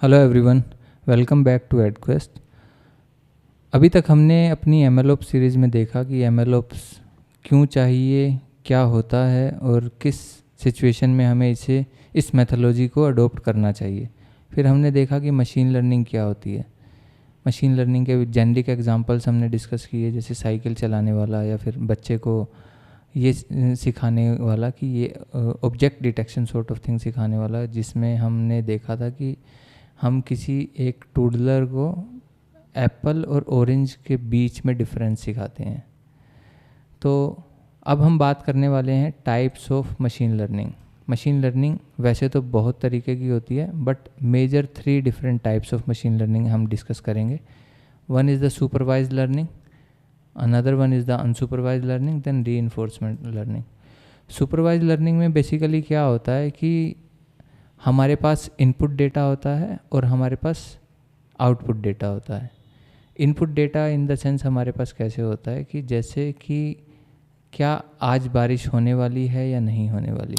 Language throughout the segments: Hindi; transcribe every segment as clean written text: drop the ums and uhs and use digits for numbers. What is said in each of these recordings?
Hello everyone, welcome back to EdQuest. अभी तक हमने अपनी एमएलओप्स सीरीज़ में देखा कि एमएलओप्स क्यों चाहिए, क्या होता है और किस सिचुएशन में हमें इस मेथोलॉजी को अडॉप्ट करना चाहिए। फिर हमने देखा कि मशीन लर्निंग क्या होती है। मशीन लर्निंग के जेनरिक एग्जांपल्स हमने डिस्कस किए, जैसे साइकिल चलाने वाला या फिर बच्चे को ये सिखाने वाला कि ये object detection sort of thing सिखाने वाला, जिसमें हमने देखा था कि हम किसी एक टूडलर को एप्पल और ऑरेंज के बीच में डिफरेंस सिखाते हैं। तो अब हम बात करने वाले हैं types of machine learning. Machine learning वैसे तो बहुत तरीके की होती है, but major 3 different types of machine learning हम डिस्कस करेंगे। One is the supervised learning, another one is the unsupervised learning, then reinforcement learning. Supervised learning में बेसिकली क्या होता है कि हमारे पास इनपुट डेटा होता है और हमारे पास आउटपुट डेटा होता है। Input data in the sense हमारे पास कैसे होता है कि जैसे कि क्या आज बारिश होने वाली है या नहीं होने वाली।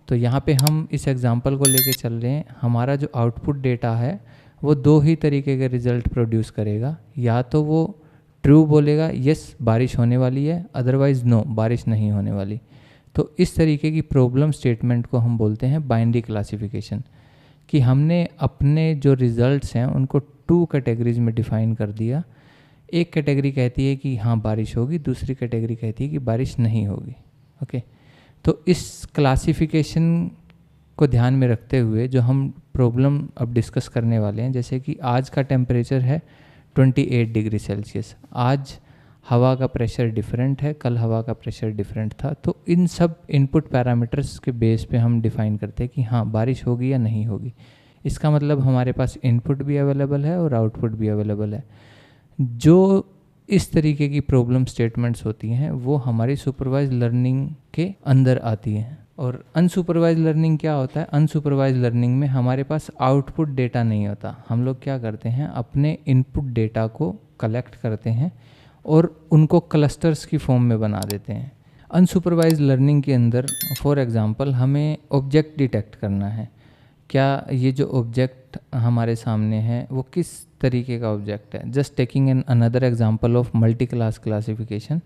तो यहाँ पे हम इस एग्जांपल को लेके चल रहे हैं। हमारा जो आउटपुट डेटा है वो 2 ही तरीके के रिजल्ट प्रोड्यूस करेगा। या तो वो ट्रू बोलेगा, यस बारिश होने वाली है, अदरवाइज़ नो बारिश नहीं होने वाली। तो इस तरीके की प्रॉब्लम स्टेटमेंट को हम बोलते हैं बाइनरी क्लासिफिकेशन, कि हमने अपने जो रिजल्ट्स हैं उनको 2 कैटेगरीज में डिफ़ाइन कर दिया। एक कैटेगरी कहती है कि हाँ बारिश होगी, दूसरी कैटेगरी कहती है कि बारिश नहीं होगी। ओके, तो इस क्लासिफिकेशन को ध्यान में रखते हुए जो हम प्रॉब्लम अब डिस्कस करने वाले हैं, जैसे कि आज का टेम्परेचर है 28 डिग्री सेल्सियस। आज हवा का प्रेशर डिफरेंट है, कल हवा का प्रेशर डिफरेंट था। तो इन सब इनपुट पैरामीटर्स के बेस पे हम डिफ़ाइन करते हैं कि हाँ बारिश होगी या नहीं होगी। इसका मतलब हमारे पास इनपुट भी अवेलेबल है और आउटपुट भी अवेलेबल है। जो इस तरीके की प्रॉब्लम स्टेटमेंट्स होती हैं वो हमारी सुपरवाइज लर्निंग के अंदर आती हैं। और अनसुपरवाइज लर्निंग क्या होता है? अनसुपरवाइज लर्निंग में हमारे पास आउटपुट डेटा नहीं होता। हम लोग क्या करते हैं, अपने इनपुट डेटा को कलेक्ट करते हैं और उनको क्लस्टर्स की फॉर्म में बना देते हैं। अनसुपरवाइज लर्निंग के अंदर फॉर एग्जांपल हमें ऑब्जेक्ट डिटेक्ट करना है। क्या ये जो ऑब्जेक्ट हमारे सामने है वो किस तरीके का ऑब्जेक्ट है? Just taking an another example of multi class classification.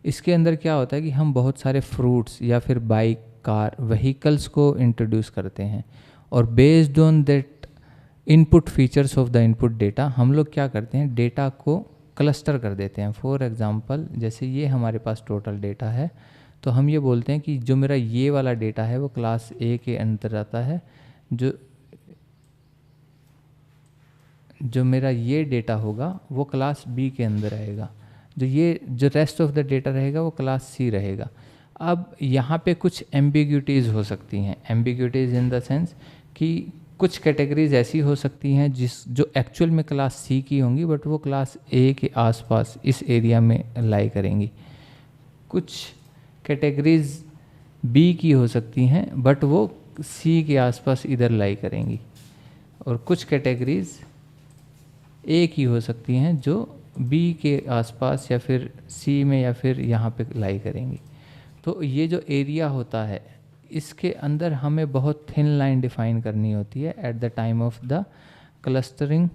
इसके अंदर क्या होता है कि हम बहुत सारे फ्रूट्स या फिर बाइक, कार, व्हीकल्स को इंट्रोड्यूस करते हैं और based on that input features of the input data हम लोग क्या करते हैं, डेटा को क्लस्टर कर देते हैं। फॉर एग्जांपल जैसे ये हमारे पास टोटल डेटा है, तो हम ये बोलते हैं कि जो मेरा ये वाला डेटा है वो क्लास ए के अंदर आता है, जो मेरा ये डेटा होगा वो क्लास बी के अंदर आएगा, जो रेस्ट ऑफ द डेटा रहेगा वो क्लास सी रहेगा। अब यहाँ पे कुछ एम्बिग्यूटीज़ हो सकती हैं। एम्बिग्यूटीज़ इन द सेंस कि कुछ कैटेगरीज ऐसी हो सकती हैं जो एक्चुअल में क्लास सी की होंगी, बट वो क्लास ए के आसपास इस एरिया में लाई करेंगी। कुछ कैटेगरीज बी की हो सकती हैं बट वो सी के आसपास इधर लाई करेंगी, और कुछ कैटेगरीज ए की हो सकती हैं जो बी के आसपास या फिर सी में या फिर यहाँ पे लाई करेंगी। तो ये जो एरिया होता है इसके अंदर हमें बहुत थिन लाइन डिफ़ाइन करनी होती है at the time of the clustering,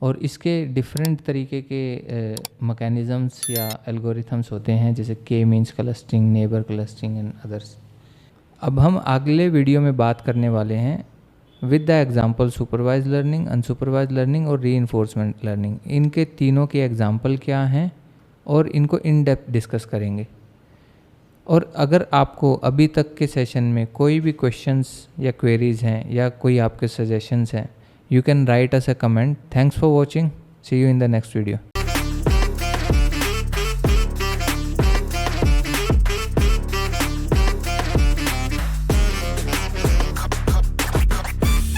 और इसके डिफरेंट तरीके के मैकेनिज़म्स या एल्गोरिथम्स होते हैं, जैसे K means clustering, neighbour clustering and others. अब हम अगले वीडियो में बात करने वाले हैं with the example supervise learning, unsupervise learning और रीइंफोर्समेंट लर्निंग। इनके तीनों के एग्जांपल क्या हैं और इनको इन डेप्थ डिस्कस करेंगे। और अगर आपको अभी तक के सेशन में कोई भी क्वेश्चंस या क्वेरीज हैं या कोई आपके सजेशंस हैं, you can write us a comment. Thanks for watching, see you in the next video.